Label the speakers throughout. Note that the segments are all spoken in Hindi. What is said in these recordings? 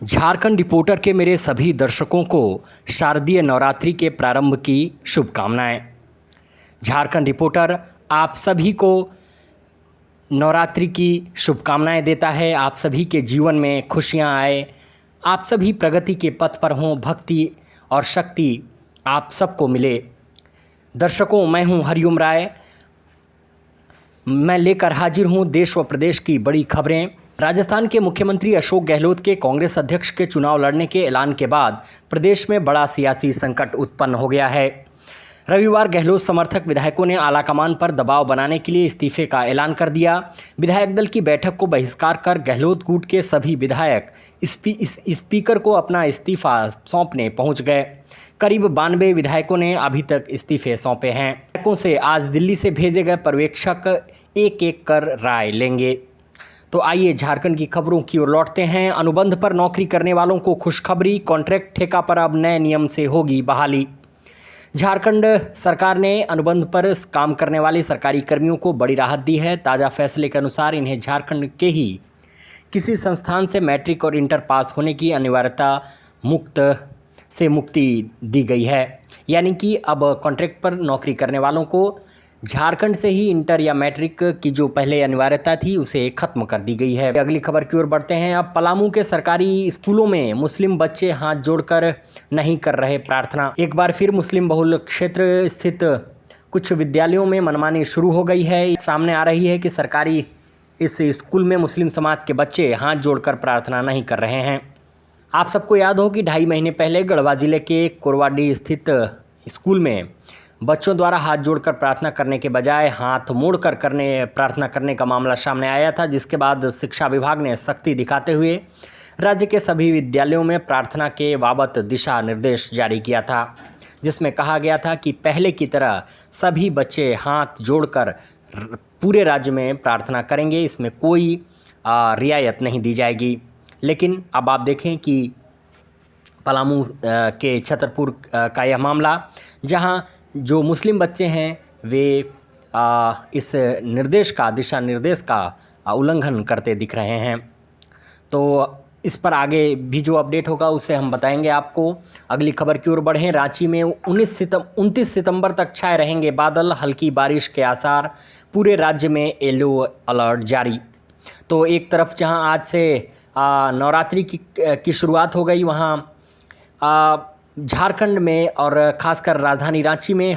Speaker 1: झारखंड रिपोर्टर के मेरे सभी दर्शकों को शारदीय नवरात्रि के प्रारंभ की शुभकामनाएं। झारखंड रिपोर्टर आप सभी को नवरात्रि की शुभकामनाएं देता है। आप सभी के जीवन में खुशियां आए, आप सभी प्रगति के पथ पर हों, भक्ति और शक्ति आप सबको मिले। दर्शकों, मैं हूं हरिओम राय। मैं लेकर हाजिर हूं देश व प्रदेश की बड़ी खबरें। राजस्थान के मुख्यमंत्री अशोक गहलोत के कांग्रेस अध्यक्ष के चुनाव लड़ने के ऐलान के बाद प्रदेश में बड़ा सियासी संकट उत्पन्न हो गया है। रविवार गहलोत समर्थक विधायकों ने आलाकमान पर दबाव बनाने के लिए इस्तीफे का ऐलान कर दिया। विधायक दल की बैठक को बहिष्कार कर गहलोत गुट के सभी विधायक स्पीकर को अपना इस्तीफा सौंपने पहुंच गए। करीब 92 विधायकों ने अभी तक इस्तीफे सौंपे हैं। विधायकों से आज दिल्ली से भेजे गए पर्यवेक्षक एक एक कर राय लेंगे। तो आइए झारखंड की खबरों की ओर लौटते हैं। अनुबंध पर नौकरी करने वालों को खुशखबरी, कॉन्ट्रैक्ट ठेका पर अब नए नियम से होगी बहाली। झारखंड सरकार ने अनुबंध पर काम करने वाले सरकारी कर्मियों को बड़ी राहत दी है। ताज़ा फैसले के अनुसार इन्हें झारखंड के ही किसी संस्थान से मैट्रिक और इंटर पास होने की अनिवार्यता से मुक्ति दी गई है। यानी कि अब कॉन्ट्रैक्ट पर नौकरी करने वालों को झारखंड से ही इंटर या मैट्रिक की जो पहले अनिवार्यता थी उसे खत्म कर दी गई है। अगली खबर की ओर बढ़ते हैं। अब पलामू के सरकारी स्कूलों में मुस्लिम बच्चे हाथ जोड़कर नहीं कर रहे प्रार्थना। एक बार फिर मुस्लिम बहुल क्षेत्र स्थित कुछ विद्यालयों में मनमानी शुरू हो गई है। सामने आ रही है कि सरकारी इस स्कूल में मुस्लिम समाज के बच्चे हाथ जोड़कर प्रार्थना नहीं कर रहे हैं। आप सबको याद हो कि 2.5 महीने पहले गढ़वा जिले के कोरवाडी स्थित स्कूल में बच्चों द्वारा हाथ जोड़कर प्रार्थना करने के बजाय हाथ मोड़कर प्रार्थना करने का मामला सामने आया था, जिसके बाद शिक्षा विभाग ने सख्ती दिखाते हुए राज्य के सभी विद्यालयों में प्रार्थना के बाबत दिशा निर्देश जारी किया था, जिसमें कहा गया था कि पहले की तरह सभी बच्चे हाथ जोड़कर पूरे राज्य में प्रार्थना करेंगे। इसमें कोई रियायत नहीं दी जाएगी। लेकिन अब आप देखें कि पलामू के छतरपुर का यह मामला, जहां जो मुस्लिम बच्चे हैं वे इस दिशा निर्देश का उल्लंघन करते दिख रहे हैं। तो इस पर आगे भी जो अपडेट होगा उसे हम बताएंगे आपको। अगली खबर की ओर बढ़ें। रांची में 29 सितंबर तक छाए रहेंगे बादल, हल्की बारिश के आसार, पूरे राज्य में येलो अलर्ट जारी। तो एक तरफ जहां आज से नवरात्रि की शुरुआत हो गई, वहाँ झारखंड में और ख़ासकर राजधानी रांची में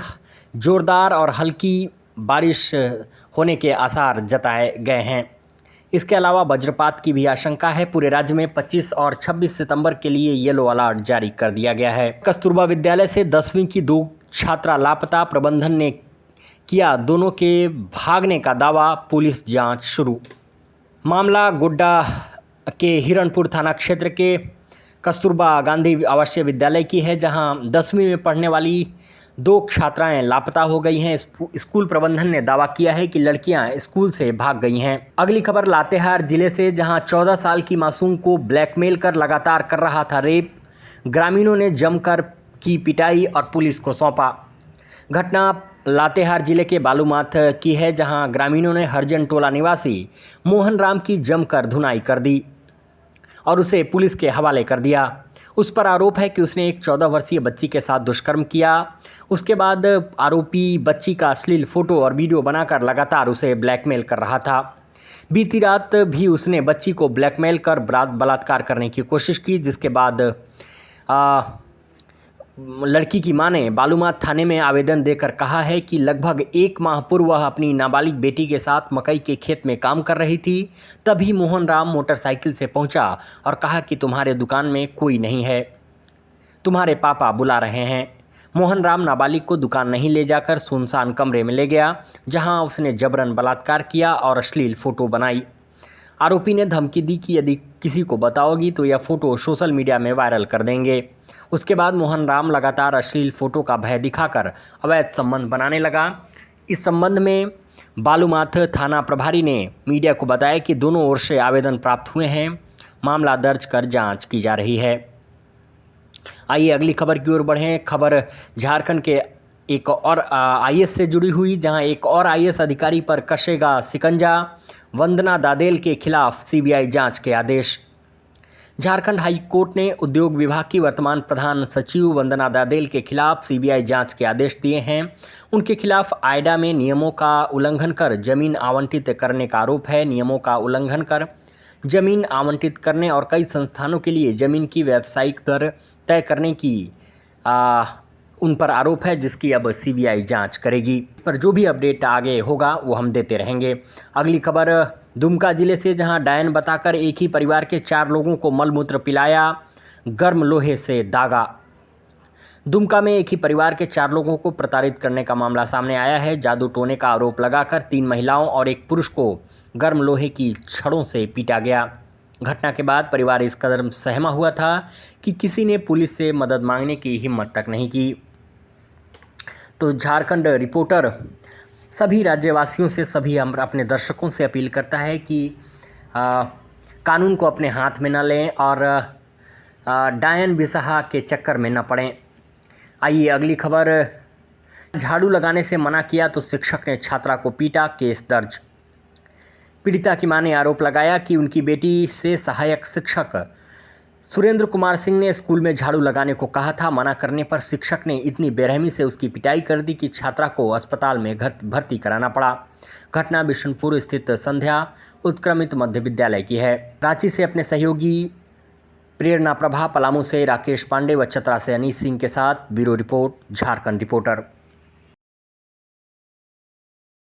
Speaker 1: ज़ोरदार और हल्की बारिश होने के आसार जताए गए हैं। इसके अलावा वज्रपात की भी आशंका है। पूरे राज्य में 25 और 26 सितंबर के लिए येलो अलर्ट जारी कर दिया गया है। कस्तूरबा विद्यालय से 10वीं की 2 छात्रा लापता, प्रबंधन ने किया दोनों के भागने का दावा, पुलिस जाँच शुरू। मामला गोड्डा के हिरणपुर थाना क्षेत्र के कस्तूरबा गांधी आवासीय विद्यालय की है, जहां 10वीं में पढ़ने वाली 2 छात्राएं लापता हो गई हैं। स्कूल प्रबंधन ने दावा किया है कि लड़कियां स्कूल से भाग गई हैं। अगली खबर लातेहार जिले से, जहां 14 साल की मासूम को ब्लैकमेल कर लगातार कर रहा था रेप। ग्रामीणों ने जमकर की पिटाई और पुलिस को सौंपा। घटना लातेहार जिले के बालूमाथ की है, जहां ग्रामीणों ने हरजन टोला निवासी मोहन राम की जमकर धुनाई कर दी और उसे पुलिस के हवाले कर दिया। उस पर आरोप है कि उसने एक 14 वर्षीय बच्ची के साथ दुष्कर्म किया। उसके बाद आरोपी बच्ची का अश्लील फोटो और वीडियो बनाकर लगातार उसे ब्लैकमेल कर रहा था। बीती रात भी उसने बच्ची को ब्लैकमेल कर बलात्कार करने की कोशिश की, जिसके बाद लड़की की मां ने बालूमाथ थाने में आवेदन देकर कहा है कि लगभग 1 माह पूर्व वह अपनी नाबालिग बेटी के साथ मकई के खेत में काम कर रही थी। तभी मोहन राम मोटरसाइकिल से पहुंचा और कहा कि तुम्हारे दुकान में कोई नहीं है, तुम्हारे पापा बुला रहे हैं। मोहन राम नाबालिग को दुकान नहीं ले जाकर सुनसान कमरे में ले गया, जहां उसने जबरन बलात्कार किया और अश्लील फ़ोटो बनाई। आरोपी ने धमकी दी कि यदि किसी को बताओगी तो यह फ़ोटो सोशल मीडिया में वायरल कर देंगे। उसके बाद मोहन राम लगातार अश्लील फ़ोटो का भय दिखाकर अवैध संबंध बनाने लगा। इस संबंध में बालूमाथ थाना प्रभारी ने मीडिया को बताया कि दोनों ओर से आवेदन प्राप्त हुए हैं। मामला दर्ज कर जांच की जा रही है। आइए अगली खबर की ओर बढ़ें। खबर झारखंड के एक और आईएएस से जुड़ी हुई, जहां एक और आईएएस अधिकारी पर कसेगा शिकंजा। वंदना दादेल के खिलाफ सीबीआई जांच के आदेश। झारखंड हाई कोर्ट ने उद्योग विभाग की वर्तमान प्रधान सचिव वंदना दादेल के खिलाफ सीबीआई जांच के आदेश दिए हैं। उनके खिलाफ आयडा में नियमों का उल्लंघन कर जमीन आवंटित करने का आरोप है। नियमों का उल्लंघन कर जमीन आवंटित करने और कई संस्थानों के लिए जमीन की व्यावसायिक दर तय करने की उन पर आरोप है, जिसकी अब सीबीआई जांच करेगी। इस पर जो भी अपडेट आगे होगा वो हम देते रहेंगे। अगली खबर दुमका जिले से, जहां डायन बताकर एक ही परिवार के 4 लोगों को मलमूत्र पिलाया, गर्म लोहे से दागा। दुमका में एक ही परिवार के 4 लोगों को प्रताड़ित करने का मामला सामने आया है। जादू टोने का आरोप लगाकर 3 महिलाओं और एक पुरुष को गर्म लोहे की छड़ों से पीटा गया। घटना के बाद परिवार इस कदर सहमा हुआ था कि किसी ने पुलिस से मदद मांगने की हिम्मत तक नहीं की। तो झारखंड रिपोर्टर सभी राज्यवासियों से, सभी अपने दर्शकों से अपील करता है कि कानून को अपने हाथ में न लें और डायन बिसहा के चक्कर में न पड़ें। आइए अगली खबर। झाड़ू लगाने से मना किया तो शिक्षक ने छात्रा को पीटा, केस दर्ज। पीड़िता की मां ने आरोप लगाया कि उनकी बेटी से सहायक शिक्षक सुरेंद्र कुमार सिंह ने स्कूल में झाड़ू लगाने को कहा था। मना करने पर शिक्षक ने इतनी बेरहमी से उसकी पिटाई कर दी कि छात्रा को अस्पताल में भर्ती कराना पड़ा। घटना बिशनपुर स्थित संध्या उत्क्रमित मध्य विद्यालय की है। रांची से अपने सहयोगी प्रेरणा प्रभा, पलामू से राकेश पांडे व चतरा से अनीस सिंह के साथ ब्यूरो रिपोर्ट, झारखंड रिपोर्टर।